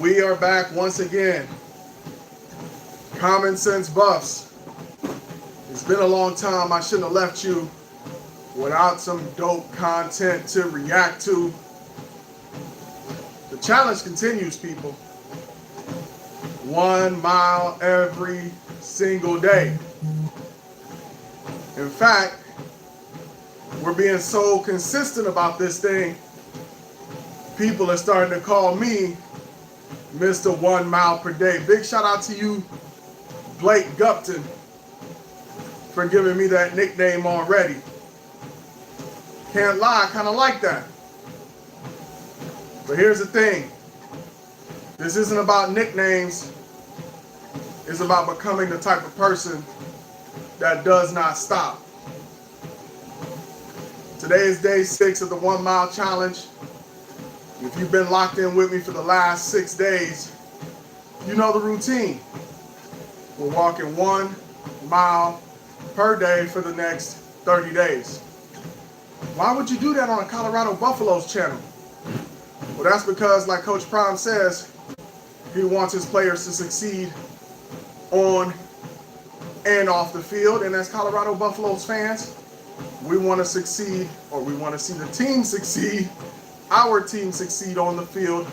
We are back once again. Common Sense Buffs. It's been a long time. I shouldn't have left you without some dope content to react to. The challenge continues, people. 1 mile every single day. In fact, we're being so consistent about this thing, people are starting to call me Mr. 1 mile per day. Big shout out to you, Blake Gupton, for giving me that nickname already. Can't lie, I kind of like that. But here's the thing. This isn't about nicknames. It's about becoming the type of person that does not stop. Today is day 6 of the 1 mile challenge. If you've been locked in with me for the last 6 days, you know the routine. We're walking 1 mile per day for the next 30 days. Why would you do that on a Colorado Buffaloes channel? Well, that's because, like Coach Prime says, he wants his players to succeed on and off the field. And as Colorado Buffaloes fans, we want to succeed, or we want to see the team succeed, our team succeed on the field,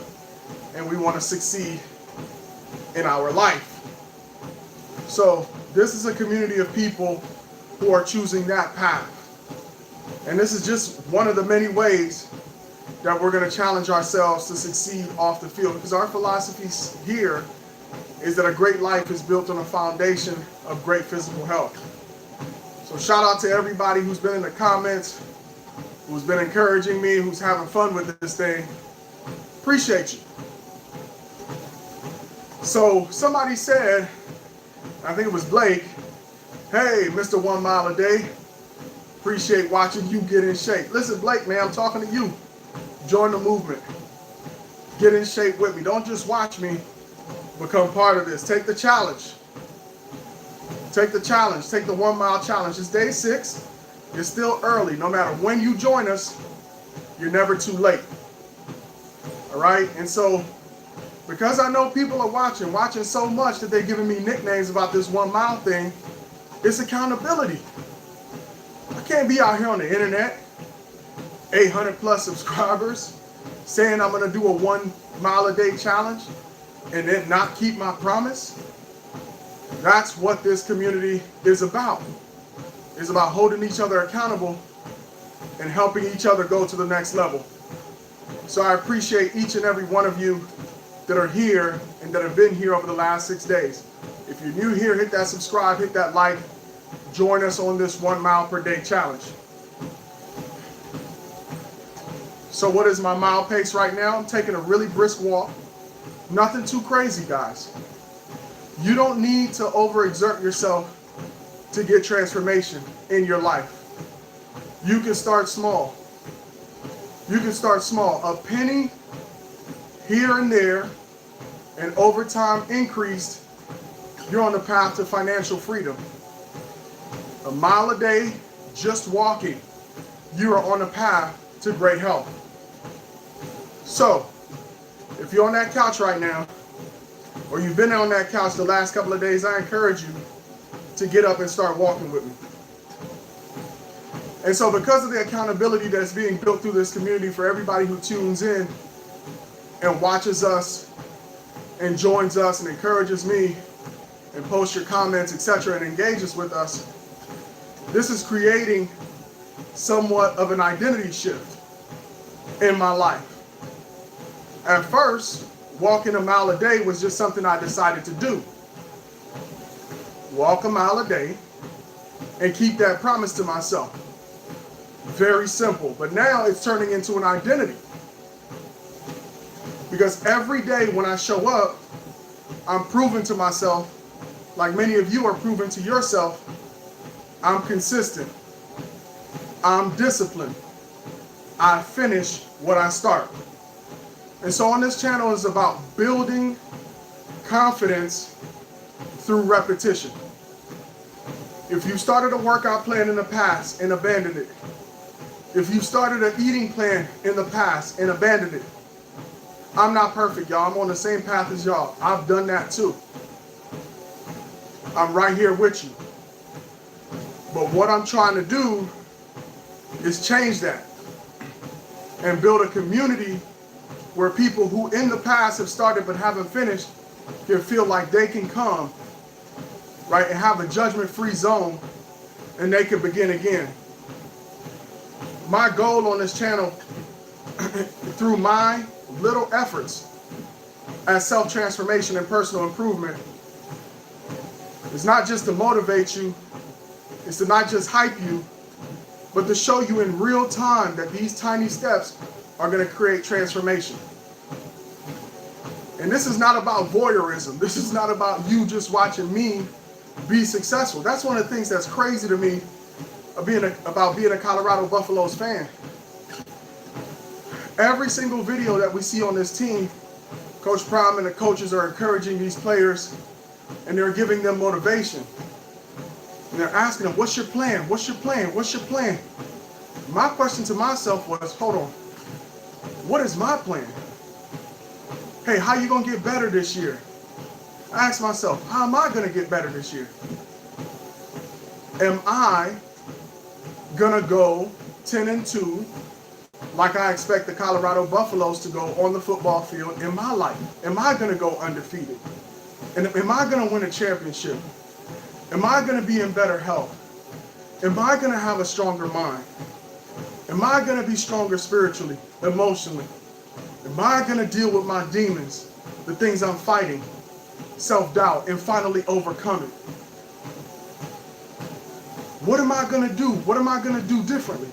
and we want to succeed in our life. So this is a community of people who are choosing that path. And this is just one of the many ways that we're going to challenge ourselves to succeed off the field, because our philosophy here is that a great life is built on a foundation of great physical health. So shout out to everybody who's been in the comments, who's been encouraging me, who's having fun with this thing. Appreciate you. So somebody said, I think it was Blake, hey, Mr. 1 mile a day, appreciate watching you get in shape. Listen, Blake, man, I'm talking to you. Join the movement. Get in shape with me. Don't just watch me. Become part of this. Take the challenge. Take the challenge. Take the 1 mile challenge. It's day 6. It's still early. No matter when you join us, you're never too late. All right? And so, because I know people are watching so much that they're giving me nicknames about this 1 mile thing, it's accountability. I can't be out here on the internet, 800 plus subscribers, saying I'm going to do a 1 mile a day challenge and then not keep my promise. That's what this community is about. It's about holding each other accountable and helping each other go to the next level. So I appreciate each and every one of you that are here and that have been here over the last 6 days. If you're new here, hit that subscribe, hit that like, join us on this 1 mile per day challenge. So what is my mile pace right now? I'm taking a really brisk walk. Nothing too crazy, guys. You don't need to overexert yourself to get transformation in your life. You can start small. You can start small. A penny here and there, and over time increased, you're on the path to financial freedom. A mile a day, just walking, you are on the path to great health. So, if you're on that couch right now, or you've been on that couch the last couple of days, I encourage you to get up and start walking with me. And so because of the accountability that's being built through this community for everybody who tunes in and watches us and joins us and encourages me and posts your comments, etc., and engages with us, this is creating somewhat of an identity shift in my life. At first, walking a mile a day was just something I decided to do. Walk a mile a day and keep that promise to myself. Very simple. But now it's turning into an identity. Because every day when I show up, I'm proving to myself, like many of you are proving to yourself, I'm consistent. I'm disciplined. I finish what I start. And so on this channel is about building confidence through repetition. If you started a workout plan in the past and abandoned it, if you started an eating plan in the past and abandoned it, I'm not perfect, y'all. I'm on the same path as y'all. I've done that too. I'm right here with you. But what I'm trying to do is change that and build a community where people who in the past have started but haven't finished can feel like they can come, right, and have a judgment-free zone, and they can begin again. My goal on this channel, through my little efforts at self-transformation and personal improvement, is not just to motivate you, it's to not just hype you, but to show you in real time that these tiny steps are going to create transformation. And this is not about voyeurism. This is not about you just watching me be successful. That's one of the things that's crazy to me about being a Colorado Buffaloes fan. Every single video that we see on this team, Coach Prime and the coaches are encouraging these players, and they're giving them motivation. And they're asking them, what's your plan? What's your plan? What's your plan? My question to myself was, hold on, what is my plan? Hey, how you gonna get better this year? I asked myself, how am I gonna get better this year? Am I gonna go 10-2 like I expect the Colorado Buffaloes to go on the football field in my life? Am I gonna go undefeated? And am I gonna win a championship? Am I gonna be in better health? Am I gonna have a stronger mind? Am I gonna be stronger spiritually, emotionally? Am I gonna deal with my demons, the things I'm fighting, self-doubt, and finally overcome it? What am I gonna do? What am I gonna do differently?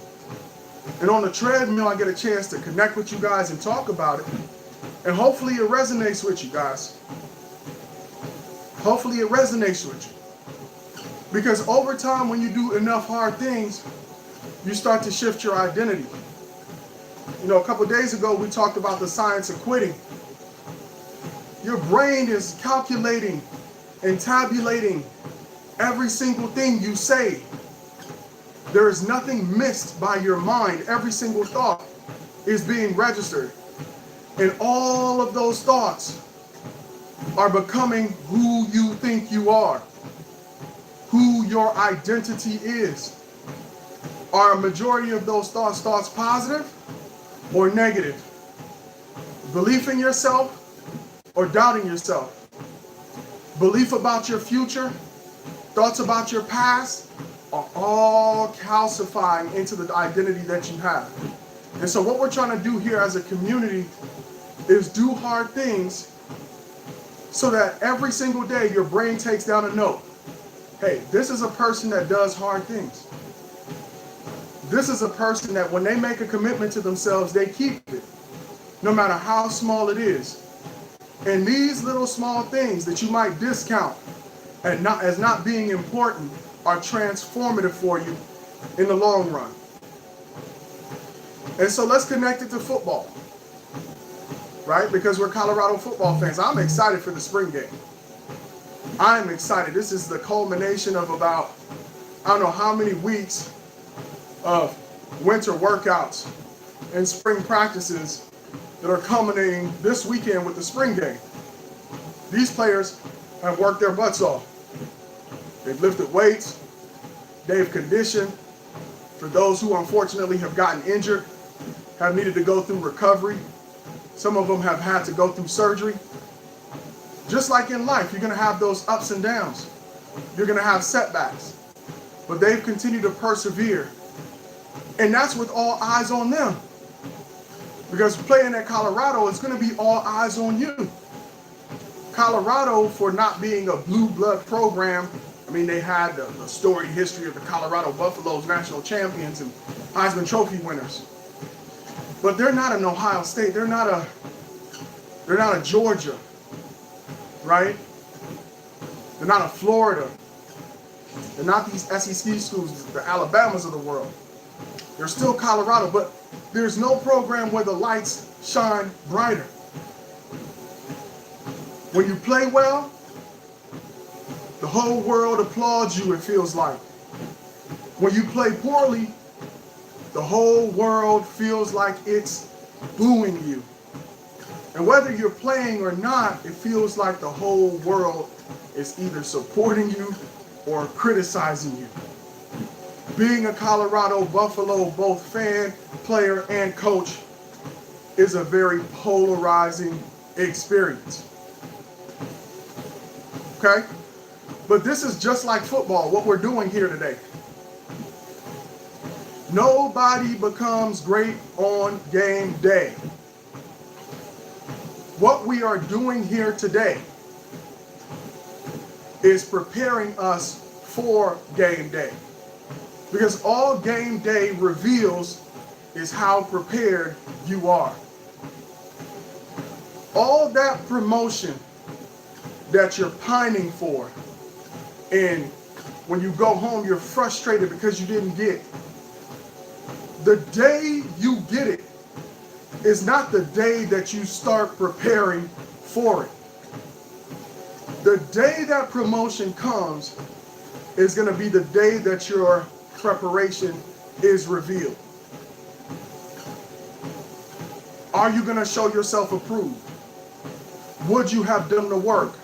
And on the treadmill, I get a chance to connect with you guys and talk about it. And hopefully it resonates with you guys. Hopefully it resonates with you. Because over time, when you do enough hard things, you start to shift your identity. You know, a couple days ago, we talked about the science of quitting. Your brain is calculating and tabulating every single thing you say. There is nothing missed by your mind. Every single thought is being registered. And all of those thoughts are becoming who you think you are, who your identity is. Are a majority of those thoughts positive or negative? Belief in yourself or doubting yourself? Belief about your future, thoughts about your past, are all calcifying into the identity that you have. And so what we're trying to do here as a community is do hard things so that every single day your brain takes down a note. Hey, this is a person that does hard things. This is a person that when they make a commitment to themselves, they keep it, no matter how small it is. And these little small things that you might discount and as not being important are transformative for you in the long run. And so let's connect it to football, right? Because we're Colorado football fans. I'm excited for the spring game. I'm excited. This is the culmination of about, I don't know how many weeks of winter workouts and spring practices that are culminating this weekend with the spring game. These players have worked their butts off. They've lifted weights, they've conditioned. For those who unfortunately have gotten injured, have needed to go through recovery. Some of them have had to go through surgery. Just like in life, you're going to have those ups and downs. You're going to have setbacks. But they've continued to persevere. And that's with all eyes on them. Because playing at Colorado, it's going to be all eyes on you. Colorado, for not being a blue blood program, I mean, they had the storied history of the Colorado Buffaloes, national champions and Heisman Trophy winners. But they're not an Ohio State. They're not a Georgia, right? They're not a Florida. They're not these SEC schools, the Alabamas of the world. They're still Colorado, but there's no program where the lights shine brighter. When you play well, the whole world applauds you, it feels like. When you play poorly, the whole world feels like it's booing you. And whether you're playing or not, it feels like the whole world is either supporting you or criticizing you. Being a Colorado Buffalo, both fan, player, and coach, is a very polarizing experience. Okay? But this is just like football, what we're doing here today. Nobody becomes great on game day. What we are doing here today is preparing us for game day. Because all game day reveals is how prepared you are. All that promotion that you're pining for, and when you go home you're frustrated because you didn't get, the day you get it is not the day that you start preparing for it. The day that promotion comes is going to be the day that your preparation is revealed. Are you going to show yourself approved? Would you have done the work?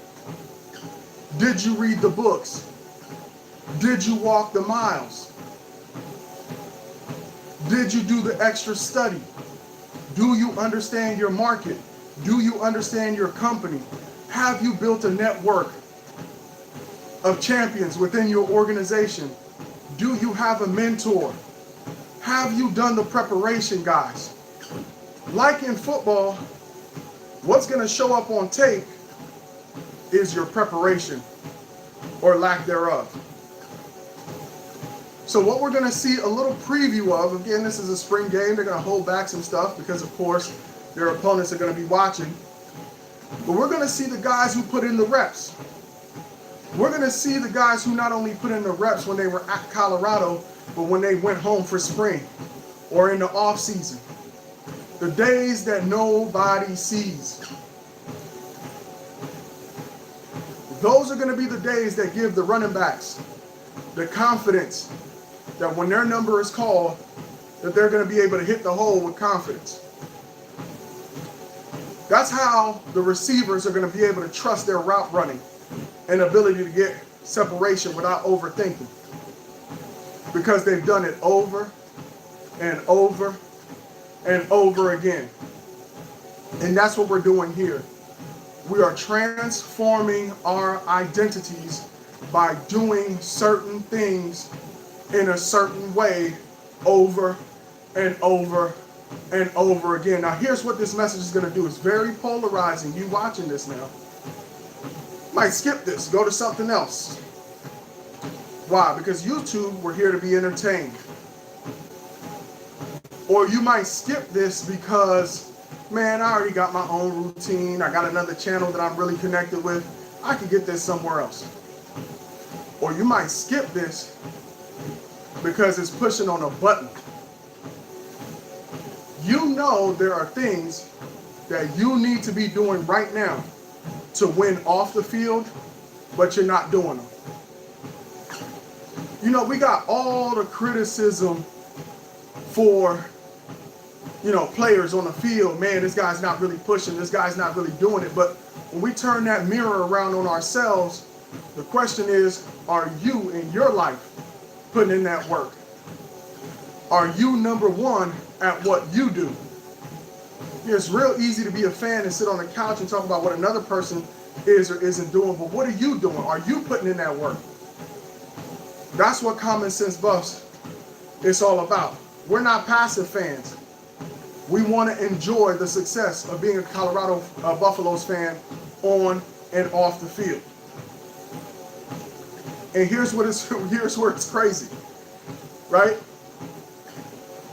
Did you read the books? Did you walk the miles? Did you do the extra study? Do you understand your market? Do you understand your company? Have you built a network of champions within your organization? Do you have a mentor? Have you done the preparation, guys? Like in football, what's going to show up on tape is your preparation or lack thereof. So what we're going to see a little preview of, again, this is a spring game. They're going to hold back some stuff because, of course, their opponents are going to be watching. But we're going to see the guys who put in the reps. We're going to see the guys who not only put in the reps when they were at Colorado, but when they went home for spring or in the off season. The days that nobody sees. Those are going to be the days that give the running backs the confidence that when their number is called, that they're going to be able to hit the hole with confidence. That's how the receivers are going to be able to trust their route running and ability to get separation without overthinking. Because they've done it over and over and over again. And that's what we're doing here. We are transforming our identities by doing certain things in a certain way over and over and over again. Now here's what this message is going to do. It's very polarizing. You watching this now might skip this, go to something else. Why? Because YouTube, we're here to be entertained. Or you might skip this because, man, I already got my own routine. I got another channel that I'm really connected with. I could get this somewhere else. Or you might skip this because it's pushing on a button. You know there are things that you need to be doing right now to win off the field, but you're not doing them. You know, we got all the criticism for, you know, players on the field. Man, this guy's not really pushing. This guy's not really doing it. But when we turn that mirror around on ourselves, the question is, are you in your life putting in that work? Are you number one at what you do? It's real easy to be a fan and sit on the couch and talk about what another person is or isn't doing, but what are you doing? Are you putting in that work? That's what Common Sense Buffs is all about. We're not passive fans. We want to enjoy the success of being a Colorado Buffaloes fan on and off the field. And here's where it's crazy, right?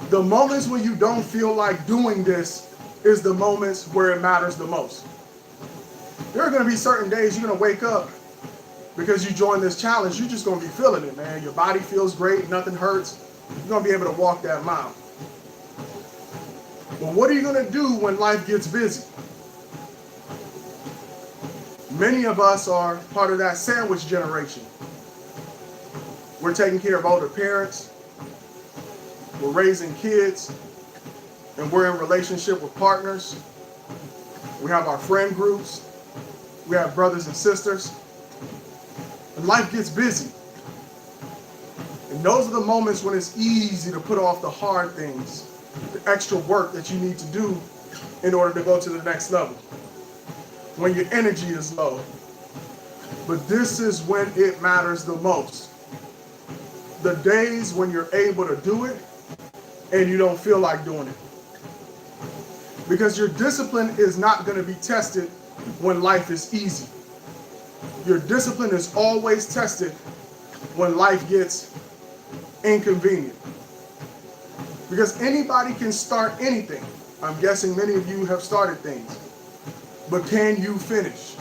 The moments when you don't feel like doing this is the moments where it matters the most. There are going to be certain days you're going to wake up because you joined this challenge. You're just going to be feeling it, man. Your body feels great. Nothing hurts. You're going to be able to walk that mile. But what are you going to do when life gets busy? Many of us are part of that sandwich generation. We're taking care of older parents. We're raising kids. And we're in relationship with partners. We have our friend groups. We have brothers and sisters. And life gets busy. And those are the moments when it's easy to put off the hard things, the extra work that you need to do in order to go to the next level. When your energy is low. But this is when it matters the most. The days when you're able to do it and you don't feel like doing it. Because your discipline is not going to be tested when life is easy. Your discipline is always tested when life gets inconvenient. Because anybody can start anything. I'm guessing many of you have started things. But can you finish?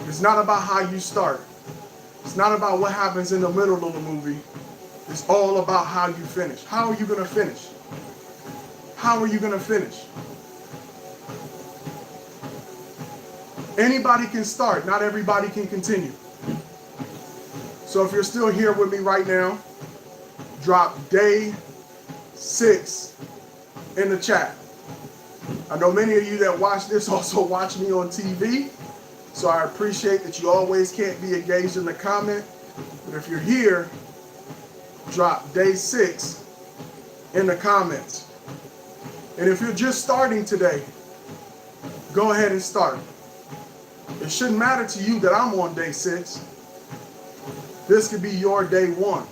It's not about how you start. It's not about what happens in the middle of the movie. It's all about how you finish. How are you going to finish? How are you going to finish? Anybody can start. Not everybody can continue. So if you're still here with me right now, drop day 6 in the chat. I know many of you that watch this also watch me on TV. So I appreciate that you always can't be engaged in the comment. But if you're here, drop day 6 in the comments. And if you're just starting today, go ahead and start. It shouldn't matter to you that I'm on day 6. This could be your day 1.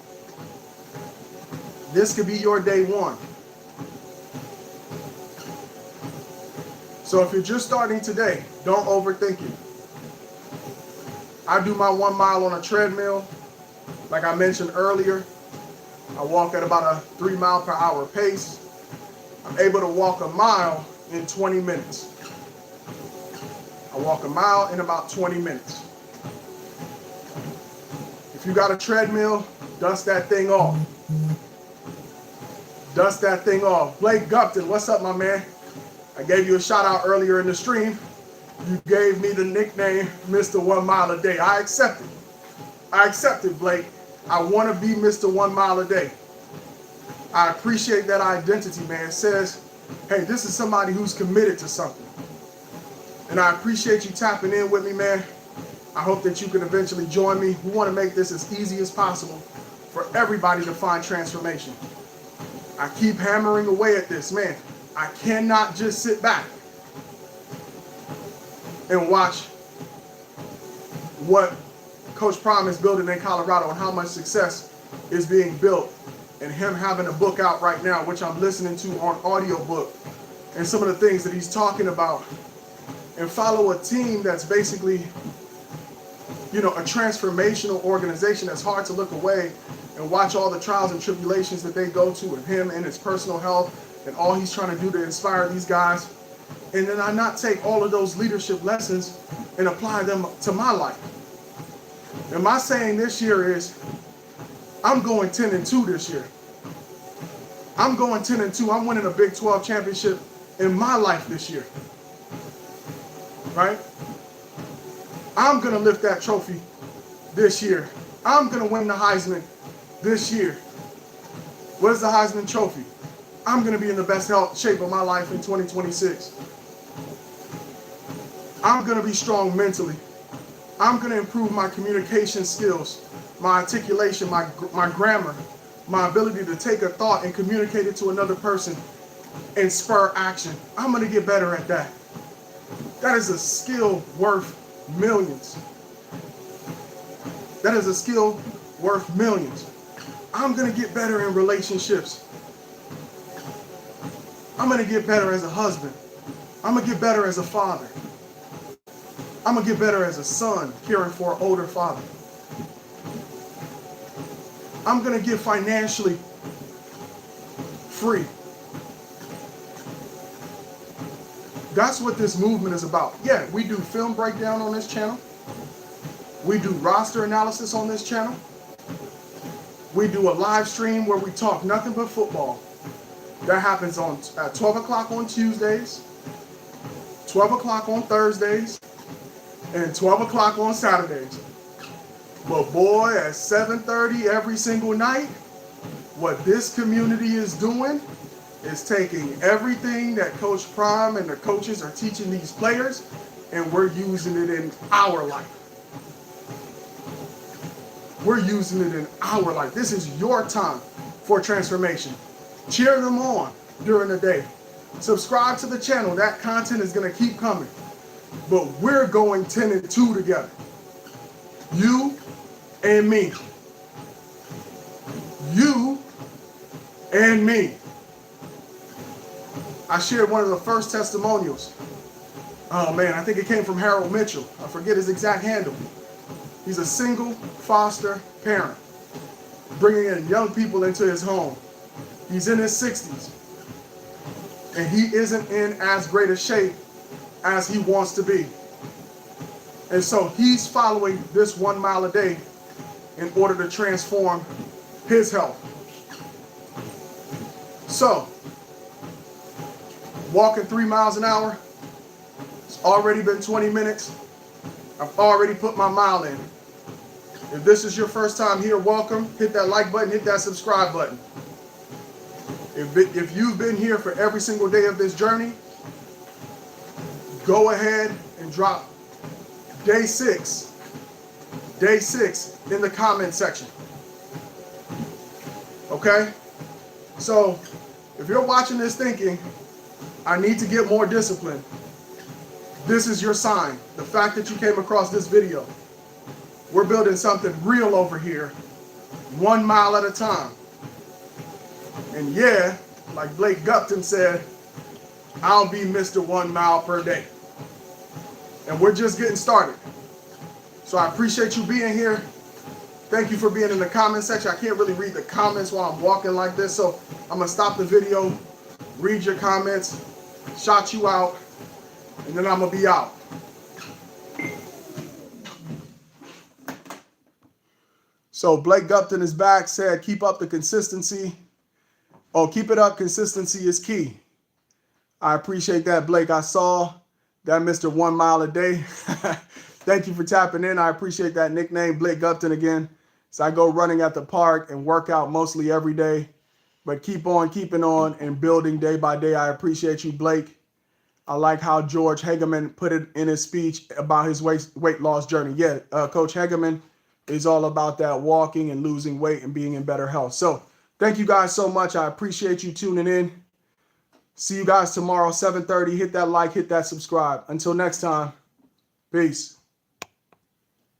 This could be your day 1. So if you're just starting today, don't overthink it. I do my 1 mile on a treadmill. Like I mentioned earlier, I walk at about a 3 mile per hour pace. I'm able to walk a mile in 20 minutes. I walk a mile in about 20 minutes. If you got a treadmill, dust that thing off. Dust that thing off. Blake Gupton, what's up, my man? I gave you a shout out earlier in the stream. You gave me the nickname Mr. 1 Mile a Day. I accept it. I accept it, Blake. I want to be Mr. 1 Mile a Day. I appreciate that identity, man. It says, hey, this is somebody who's committed to something. And I appreciate you tapping in with me, man. I hope that you can eventually join me. We want to make this as easy as possible for everybody to find transformation. I keep hammering away at this, man. I cannot just sit back and watch what Coach Prime is building in Colorado and how much success is being built, and him having a book out right now, which I'm listening to on audiobook, and some of the things that he's talking about, and follow a team that's basically, you know, a transformational organization that's hard to look away and watch all the trials and tribulations that they go to with him and his personal health and all he's trying to do to inspire these guys. And then I not take all of those leadership lessons and apply them to my life. And my saying this year is, I'm going 10-2 this year. I'm going 10-2. I'm winning a Big 12 championship in my life this year. Right? I'm going to lift that trophy this year. I'm going to win the Heisman this year. What is the Heisman Trophy? I'm going to be in the best health shape of my life in 2026. I'm going to be strong mentally. I'm going to improve my communication skills, my articulation, my grammar, my ability to take a thought and communicate it to another person and spur action. I'm going to get better at that. That is a skill worth millions. That is a skill worth millions. I'm going to get better in relationships. I'm going to get better as a husband. I'm going to get better as a father. I'm going to get better as a son caring for an older father. I'm going to get financially free. That's what this movement is about. Yeah, we do film breakdown on this channel. We do roster analysis on this channel. We do a live stream where we talk nothing but football. That happens at 12 o'clock on Tuesdays, 12 o'clock on Thursdays, and 12 o'clock on Saturdays. But boy, at 7:30 every single night, what this community is doing is taking everything that Coach Prime and the coaches are teaching these players, and we're using it in our life. We're using it in our life. This is your time for transformation. Cheer them on during the day. Subscribe to the channel. That content is going to keep coming. But we're going 10 and 2 together. You and me. You and me. I shared one of the first testimonials. Oh man, I think it came from Harold Mitchell. I forget his exact handle. He's a single foster parent, bringing in young people into his home. He's in his 60s, and he isn't in as great a shape as he wants to be. And so he's following this 1 mile a day in order to transform his health. So, walking 3 miles an hour, it's already been 20 minutes. I've already put my mile in. If this is your first time here, welcome. Hit that like button, hit that subscribe button. If you've been here for every single day of this journey, go ahead and drop day 6 in the comment section. Okay? So, if you're watching this thinking, I need to get more discipline, this is your sign. The fact that you came across this video. We're building something real over here, 1 mile at a time. And yeah, like Blake Gupton said, I'll be Mr. 1 mile per day. And we're just getting started. So I appreciate you being here. Thank you for being in the comment section. I can't really read the comments while I'm walking like this, so I'm gonna stop the video, read your comments, shout you out, and then I'm gonna be out. So Blake Gupton is back, said keep up the consistency. Oh, keep it up, consistency is key. I appreciate that, Blake. I saw that Mr. 1 mile a day. Thank you for tapping in. I appreciate that nickname, Blake Gupton again. So I go running at the park and work out mostly every day. But keep on keeping on and building day by day. I appreciate you, Blake. I like how George Hageman put it in his speech about his weight loss journey. Yeah, Coach Hageman is all about that walking and losing weight and being in better health. So thank you guys so much. I appreciate you tuning in. See you guys tomorrow, 7:30. Hit that like, hit that subscribe. Until next time, peace.